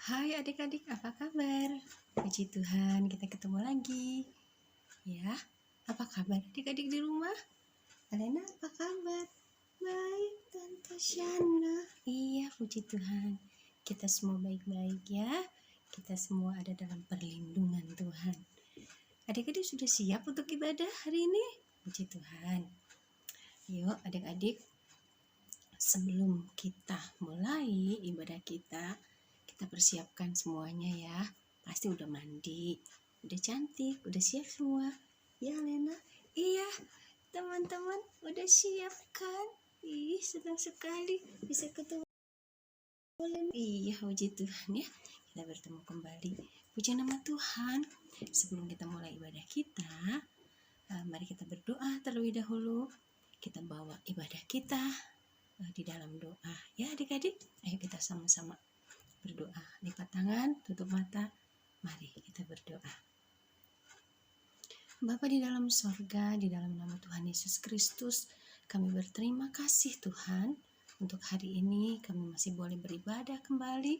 Hai adik-adik, apa kabar? Puji Tuhan, kita ketemu lagi. Ya, apa kabar adik-adik di rumah? Alena, apa kabar? Baik, Tante Shana. Iya, puji Tuhan. Kita semua baik-baik ya. Kita semua ada dalam perlindungan Tuhan. Adik-adik sudah siap untuk ibadah hari ini? Puji Tuhan. Yuk adik-adik, sebelum kita mulai ibadah kita persiapkan semuanya ya. Pasti udah mandi, udah cantik, udah siap semua. Ya Lena? Iya, teman-teman udah siap kan? Ih, senang sekali bisa ketemu Lena. Iya, puji Tuhan ya. Kita bertemu kembali. Puji nama Tuhan. Sebelum kita mulai ibadah kita, mari kita berdoa terlebih dahulu. Kita bawa ibadah kita di dalam doa. Ya adik-adik, ayo kita sama-sama berdoa. Lipat tangan, tutup mata. Mari kita berdoa. Bapa di dalam sorga, di dalam nama Tuhan Yesus Kristus, kami berterima kasih Tuhan. Untuk hari ini kami masih boleh beribadah kembali,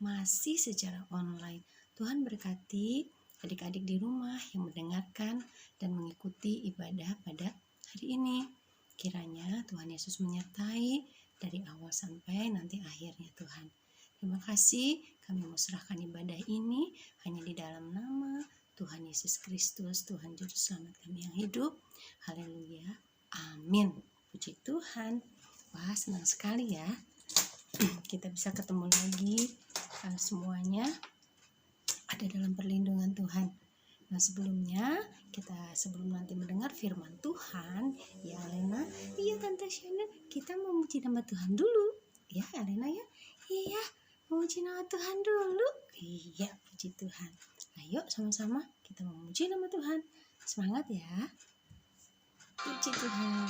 masih secara online. Tuhan berkati adik-adik di rumah yang mendengarkan dan mengikuti ibadah pada hari ini. Kiranya Tuhan Yesus menyertai dari awal sampai nanti akhirnya Tuhan. Terima kasih, kami mau serahkan ibadah ini hanya di dalam nama Tuhan Yesus Kristus, Tuhan Juru Selamat kami yang hidup. Haleluya, amin. Puji Tuhan. Wah, senang sekali ya. Kita bisa ketemu lagi semuanya ada dalam perlindungan Tuhan. Nah sebelum nanti mendengar firman Tuhan, ya Alena, iya Tante Shana, kita memuji nama Tuhan dulu. Ya Alena ya, iya. Memuji nama Tuhan dulu. Iya, puji Tuhan. Ayo sama-sama kita memuji nama Tuhan. Semangat ya. Puji Tuhan.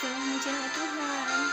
Memuji nama Tuhan.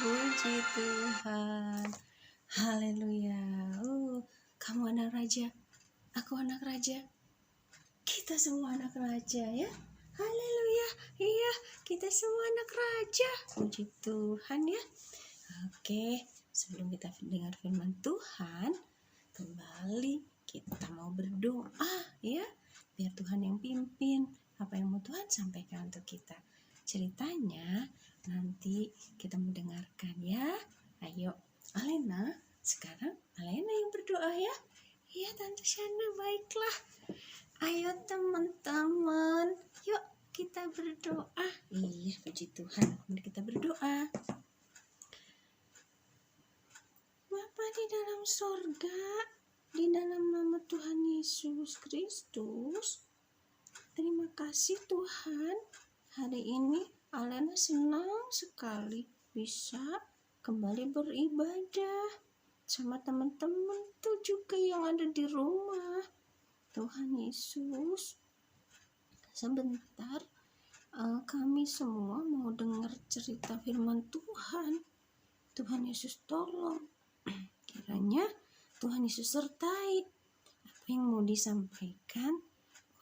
Puji Tuhan. Haleluya. Kamu anak raja, aku anak raja. Kita semua anak raja ya. Haleluya. Iya, kita semua anak raja. Puji Tuhan ya. Oke, sebelum kita dengar firman Tuhan, kembali kita mau berdoa ya. Biar Tuhan yang pimpin apa yang mau Tuhan sampaikan untuk kita. Ceritanya nanti kita mendengarkan ya. Ayo, Alena, sekarang Alena yang berdoa ya. Iya, Tante Shana, baiklah. Ayo teman-teman, yuk kita berdoa. Iya, puji Tuhan. Mari kita berdoa. Bapa di dalam sorga, di dalam nama Tuhan Yesus Kristus, terima kasih Tuhan. Hari ini Alena senang sekali bisa kembali beribadah sama teman-teman tuh juga yang ada di rumah. Tuhan Yesus, sebentar kami semua mau dengar cerita firman Tuhan. Tuhan Yesus tolong, kiranya Tuhan Yesus sertai apa yang mau disampaikan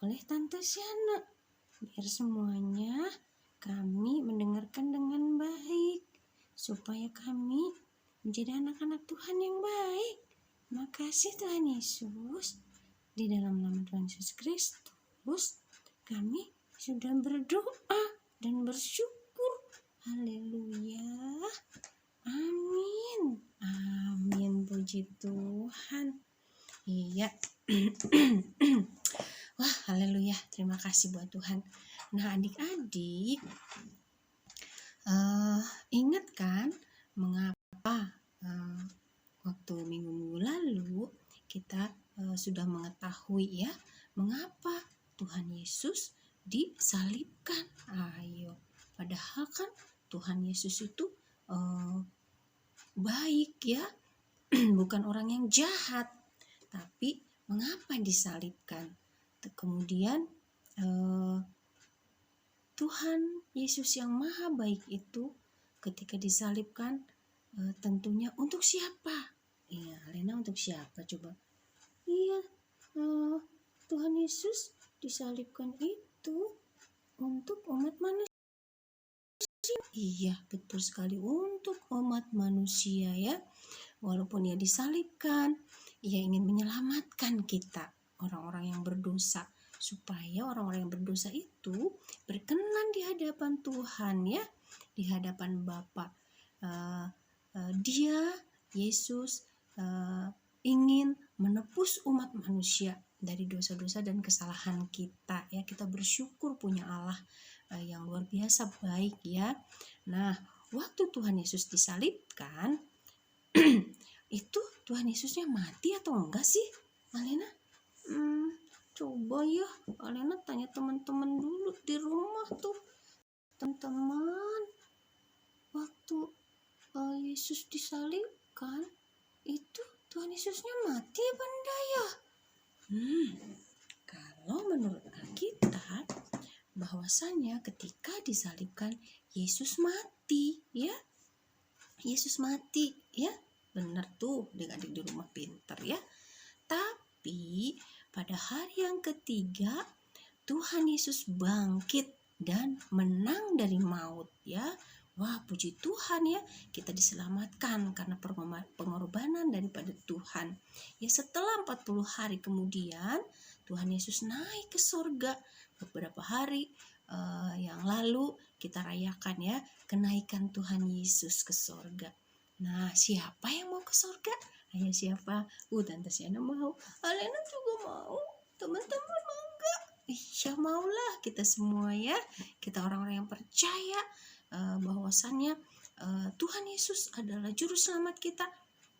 oleh Tante Shana, biar semuanya kami mendengarkan dengan baik, supaya kami menjadi anak-anak Tuhan yang baik. Makasih Tuhan Yesus. Di dalam nama Tuhan Yesus Kristus, kami sudah berdoa dan bersyukur. Haleluya. Amin. Amin. Puji Tuhan. Iya. Wah, haleluya. Terima kasih buat Tuhan. Nah, adik-adik, ingat kan mengapa waktu minggu-minggu lalu kita sudah mengetahui ya mengapa Tuhan Yesus disalibkan. Ayo, padahal kan Tuhan Yesus itu baik ya, bukan orang yang jahat, tapi mengapa disalibkan? Kemudian Tuhan Yesus yang maha baik itu ketika disalibkan tentunya untuk siapa? Iya, Lena, untuk siapa coba? Iya, Tuhan Yesus disalibkan itu untuk umat manusia. Iya, betul sekali, untuk umat manusia ya. Walaupun ia disalibkan, ia ingin menyelamatkan kita, orang-orang yang berdosa, supaya orang-orang yang berdosa itu berkenan di hadapan Tuhan ya, di hadapan Bapa. Dia, Yesus, ingin menebus umat manusia dari dosa-dosa dan kesalahan kita ya. Kita bersyukur punya Allah yang luar biasa baik ya. Nah, waktu Tuhan Yesus disalibkan itu Tuhan Yesusnya mati atau enggak sih, Alena? Coba ya Alena tanya teman-teman dulu di rumah tuh. Teman-teman, waktu Yesus disalibkan itu Tuhan Yesusnya mati apa enggak ya? Kalau menurut Alkitab bahwasanya ketika disalibkan Yesus mati ya. Yesus mati ya. Benar tuh, adik-adik di rumah pinter ya. Tapi pada hari yang ketiga Tuhan Yesus bangkit dan menang dari maut ya. Wah, puji Tuhan ya, kita diselamatkan karena pengorbanan daripada Tuhan. Ya, setelah 40 hari kemudian Tuhan Yesus naik ke sorga. Beberapa hari yang lalu kita rayakan ya kenaikan Tuhan Yesus ke sorga. Nah, siapa yang mau ke sorga? Ayo siapa? Tante Siana mau, Alena juga mau, teman-teman mau enggak? Iya maulah kita semua ya. Kita orang-orang yang percaya bahwasannya Tuhan Yesus adalah juru selamat kita,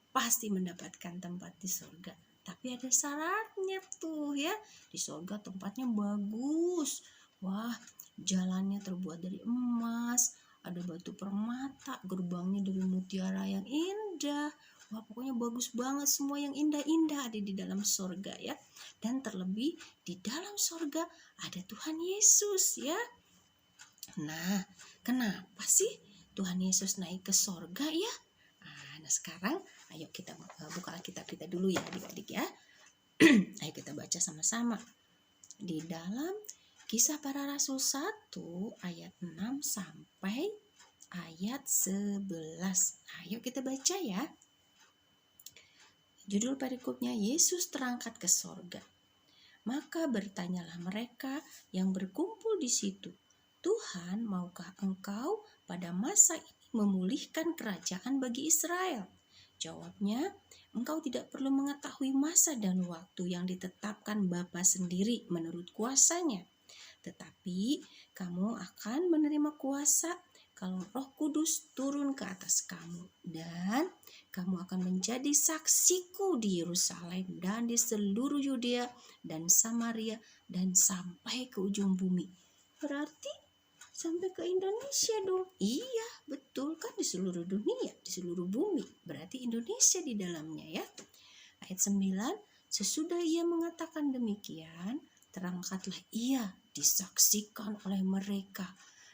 pasti mendapatkan tempat di surga. Tapi ada syaratnya tuh ya. Di surga tempatnya bagus. Wah, jalannya terbuat dari emas, ada batu permata, gerbangnya dari mutiara yang indah. Wah, pokoknya bagus banget, semua yang indah-indah ada di dalam surga ya. Dan terlebih di dalam surga ada Tuhan Yesus ya. Nah, kenapa sih Tuhan Yesus naik ke sorga ya? Nah, sekarang ayo kita buka Alkitab kita dulu ya adik-adik ya. Ayo kita baca sama-sama. Di dalam Kisah Para Rasul 1 ayat 6 sampai ayat 11. Ayo kita baca ya. Judul perikopnya, Yesus terangkat ke sorga. Maka bertanyalah mereka yang berkumpul di situ, Tuhan, maukah Engkau pada masa ini memulihkan kerajaan bagi Israel? Jawabnya, Engkau tidak perlu mengetahui masa dan waktu yang ditetapkan Bapa sendiri menurut kuasanya. Tetapi kamu akan menerima kuasa kalau Roh Kudus turun ke atas kamu, dan kamu akan menjadi saksiku di Yerusalem dan di seluruh Yudea dan Samaria dan sampai ke ujung bumi. Berarti sampai ke Indonesia dong. Iya, betul kan, di seluruh dunia, di seluruh bumi. Berarti Indonesia di dalamnya ya. Ayat 9, sesudah ia mengatakan demikian, terangkatlah ia disaksikan oleh mereka,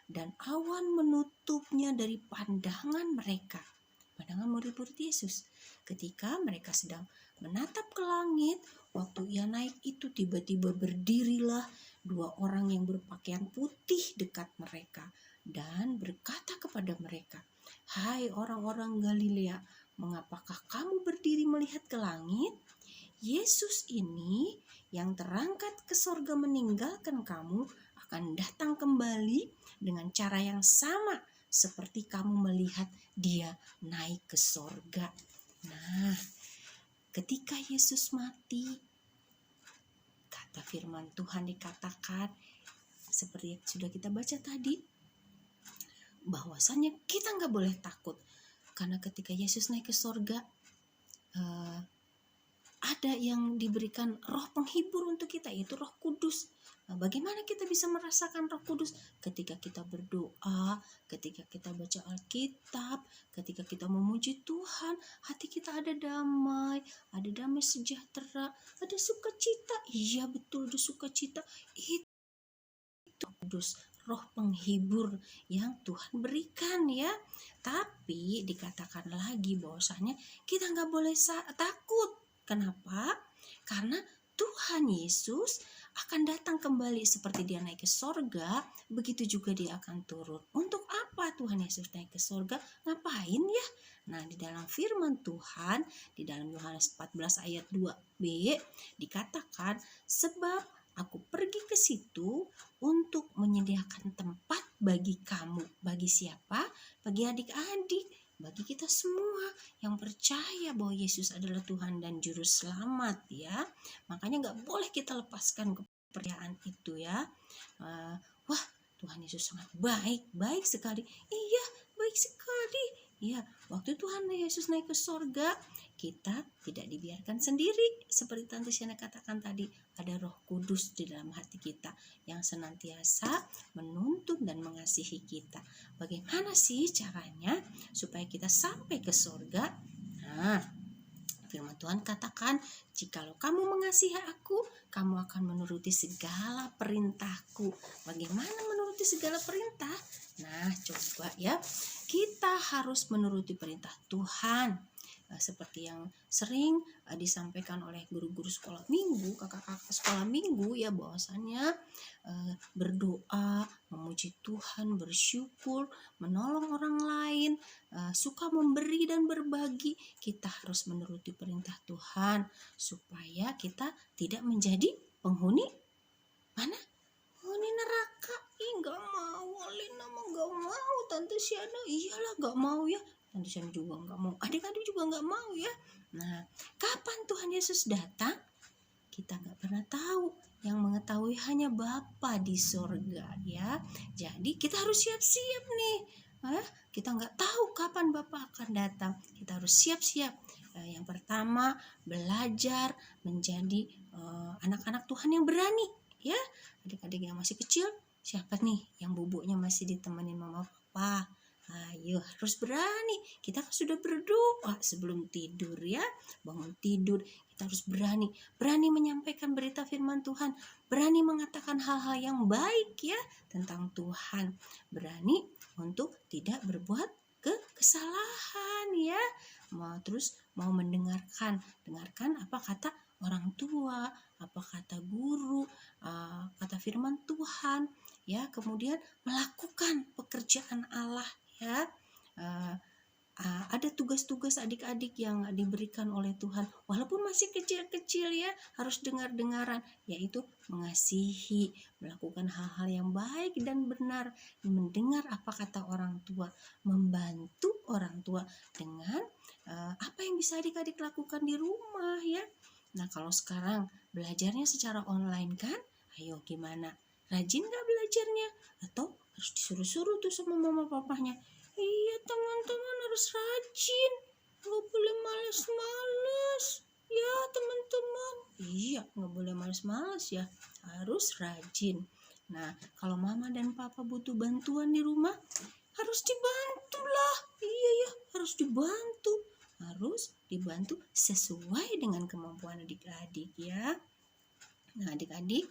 dan awan menutupnya dari pandangan mereka. Pandangan murid-murid Yesus. Ketika mereka sedang menatap ke langit, waktu ia naik itu tiba-tiba berdirilah dua orang yang berpakaian putih dekat mereka dan berkata kepada mereka, "Hai orang-orang Galilea, mengapakah kamu berdiri melihat ke langit? Yesus ini yang terangkat ke sorga meninggalkan kamu akan datang kembali dengan cara yang sama seperti kamu melihat dia naik ke sorga." Nah, ketika Yesus mati, kata firman Tuhan dikatakan seperti yang sudah kita baca tadi, bahwasannya kita nggak boleh takut, karena ketika Yesus naik ke sorga, ada yang diberikan roh penghibur untuk kita, yaitu Roh Kudus. Bagaimana kita bisa merasakan Roh Kudus? Ketika kita berdoa, ketika kita baca Alkitab, ketika kita memuji Tuhan, hati kita ada damai sejahtera, ada sukacita. Iya betul, ada sukacita. Itu Kudus, roh penghibur yang Tuhan berikan ya. Tapi dikatakan lagi bahwasanya kita nggak boleh takut. Kenapa? Karena Tuhan Yesus akan datang kembali seperti dia naik ke sorga, begitu juga dia akan turun. Untuk apa Tuhan Yesus naik ke sorga? Ngapain ya? Nah, di dalam firman Tuhan, di dalam Yohanes 14 ayat 2b, dikatakan, sebab aku pergi ke situ untuk menyediakan tempat bagi kamu. Bagi siapa? Bagi adik-adik. Bagi kita semua yang percaya bahwa Yesus adalah Tuhan dan Juru Selamat ya. Makanya gak boleh kita lepaskan kepercayaan itu ya. Wah, Tuhan Yesus sangat baik sekali. Iya, baik sekali. Ya, waktu Tuhan Yesus naik ke sorga, kita tidak dibiarkan sendiri. Seperti Tante Siana katakan tadi, ada Roh Kudus di dalam hati kita yang senantiasa menuntun dan mengasihi kita. Bagaimana sih caranya supaya kita sampai ke sorga? Nah, firman Tuhan katakan, jikalau kamu mengasihi aku, kamu akan menuruti segala perintahku. Bagaimana menuruti segala perintah? Nah, coba ya, kita harus menuruti perintah Tuhan. seperti yang sering disampaikan oleh guru-guru sekolah minggu, kakak-kakak sekolah minggu ya, bahwasannya berdoa, memuji Tuhan, bersyukur, menolong orang lain, suka memberi dan berbagi. Kita harus menuruti perintah Tuhan supaya kita tidak menjadi penghuni mana? Penghuni neraka. Nggak mau, Alina mah nggak mau, Tante Siana iyalah nggak mau ya, Tante Siana juga nggak mau, adik-adik juga nggak mau ya. Nah, kapan Tuhan Yesus datang? Kita nggak pernah tahu. Yang mengetahui hanya Bapa di sorga ya. Jadi kita harus siap-siap nih. Kita nggak tahu kapan Bapa akan datang. Kita harus siap-siap. Yang pertama, belajar menjadi anak-anak Tuhan yang berani ya. Adik-adik yang masih kecil, siapa nih yang bubuknya masih ditemenin mama papa? Ayo, harus berani. Kita kan sudah berdoa sebelum tidur ya. Bangun tidur, kita harus berani menyampaikan berita firman Tuhan, berani mengatakan hal-hal yang baik ya tentang Tuhan, berani untuk tidak berbuat kesalahan ya. Mau mendengarkan apa kata orang tua, apa kata guru, kata firman Tuhan ya, kemudian melakukan pekerjaan Allah ya. Ada tugas-tugas adik-adik yang diberikan oleh Tuhan walaupun masih kecil-kecil ya, harus dengar-dengaran, yaitu mengasihi, melakukan hal-hal yang baik dan benar, mendengar apa kata orang tua, membantu orang tua dengan apa yang bisa adik-adik lakukan di rumah ya. Nah, kalau sekarang belajarnya secara online kan, ayo gimana? Rajin gak belajarnya? Atau harus disuruh-suruh tuh sama mama papanya? Iya teman-teman, harus rajin, gak boleh males-males ya teman-teman. Iya, gak boleh males-males ya, harus rajin. Nah, kalau mama dan papa butuh bantuan di rumah, harus dibantu lah. Iya ya, harus dibantu sesuai dengan kemampuan adik-adik ya. Nah, adik-adik,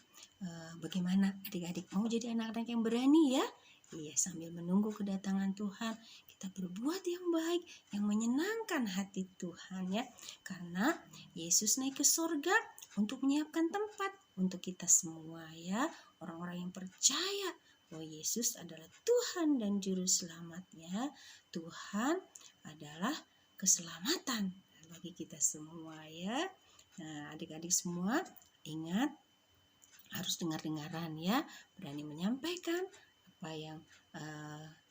bagaimana adik-adik mau jadi anak-anak yang berani ya? Iya, sambil menunggu kedatangan Tuhan, kita berbuat yang baik, yang menyenangkan hati Tuhan ya. Karena Yesus naik ke surga untuk menyiapkan tempat untuk kita semua ya. Orang-orang yang percaya bahwa Yesus adalah Tuhan dan Juru Selamatnya. Tuhan adalah keselamatan bagi kita semua ya. Nah, adik-adik semua ingat, harus dengar-dengaran ya, berani menyampaikan apa yang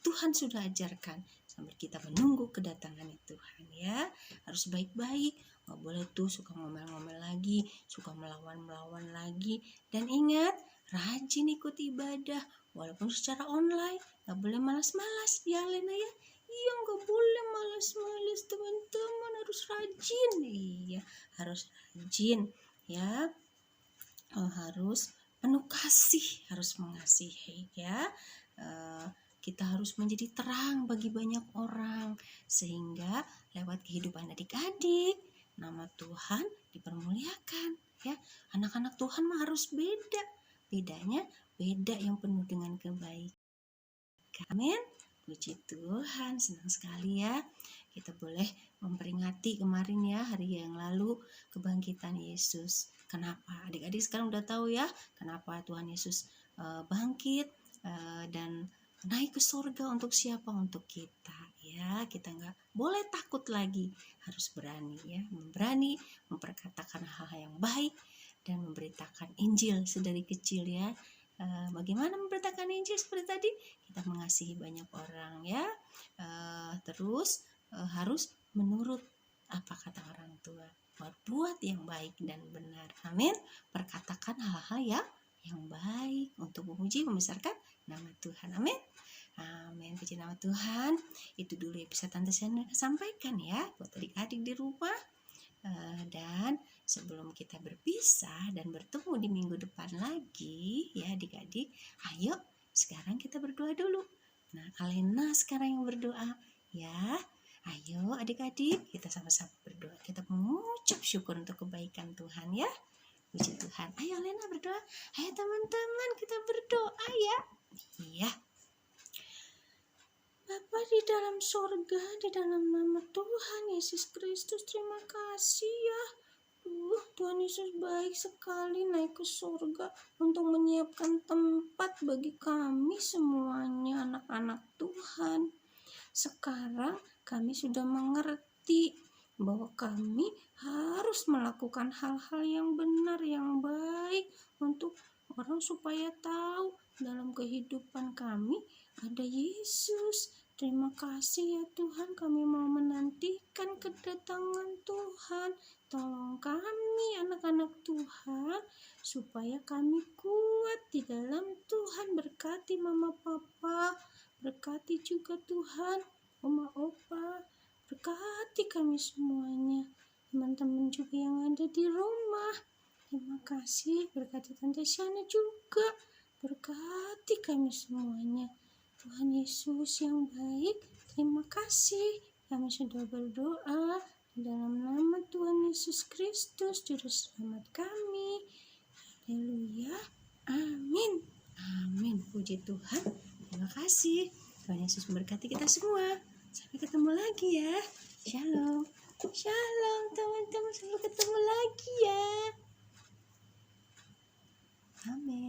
Tuhan sudah ajarkan sambil kita menunggu kedatangan Tuhan ya. Harus baik-baik, gak boleh tuh suka ngomel-ngomel lagi, suka melawan-melawan lagi. Dan ingat, rajin ikut ibadah walaupun secara online. Gak boleh malas-malas ya Lena ya. Iya, gak boleh malas-malas teman-teman, harus rajin. Iya, harus rajin ya. Harus penuh kasih, harus mengasihi ya. Kita harus menjadi terang bagi banyak orang, sehingga lewat kehidupan adik-adik nama Tuhan dipermuliakan ya. Anak-anak Tuhan mah harus bedanya beda yang penuh dengan kebaikan. Amin. Puji Tuhan, senang sekali ya kita boleh memperingati kemarin ya, hari yang lalu, kebangkitan Yesus. Kenapa? Adik-adik sekarang udah tahu ya kenapa Tuhan Yesus bangkit dan naik ke surga. Untuk siapa? Untuk kita ya. Kita nggak boleh takut lagi, harus berani ya, berani memperkatakan hal-hal yang baik dan memberitakan Injil sedari kecil ya. Bagaimana memberitakan Injil seperti tadi? Kita mengasihi banyak orang ya. Terus harus menurut apa kata orang tua, berbuat yang baik dan benar. Amin. Perkatakan hal-hal yang baik untuk memuji, membesarkan nama Tuhan. Amin. Amin. Puji nama Tuhan. Itu dulu yang bisa Tante Siana sampaikan ya buat adik-adik di rumah. Dan sebelum kita berpisah dan bertemu di minggu depan lagi ya adik-adik, ayo sekarang kita berdoa dulu. Nah, Alena sekarang yang berdoa ya. Ayo adik-adik, kita sama-sama berdoa. Kita mengucap syukur untuk kebaikan Tuhan ya. Puji Tuhan. Ayo Alena berdoa. Ayo teman-teman kita berdoa ya. Iya. Bapa di dalam sorga, di dalam nama Tuhan Yesus Kristus, terima kasih ya. Tuhan Yesus baik sekali naik ke sorga untuk menyiapkan tempat bagi kami semuanya, anak-anak Tuhan. Sekarang kami sudah mengerti bahwa kami harus melakukan hal-hal yang benar, yang baik untuk orang supaya tahu dalam kehidupan kami ada Yesus. Terima kasih ya Tuhan, kami mau menantikan kedatangan Tuhan. Tolong kami anak-anak Tuhan supaya kami kuat di dalam Tuhan. Berkati mama papa, berkati juga Tuhan oma opa, berkati kami semuanya, teman-teman juga yang ada di rumah. Terima kasih, berkati Tante Shana juga, berkati kami semuanya. Tuhan Yesus yang baik, terima kasih. Kami sudah berdoa di dalam nama Tuhan Yesus Kristus, Juru Selamat kami. Haleluya, amin. Amin, puji Tuhan. Terima kasih. Tuhan Yesus memberkati kita semua. Sampai ketemu lagi ya. Shalom. Shalom teman-teman, sampai ketemu lagi ya. Amin.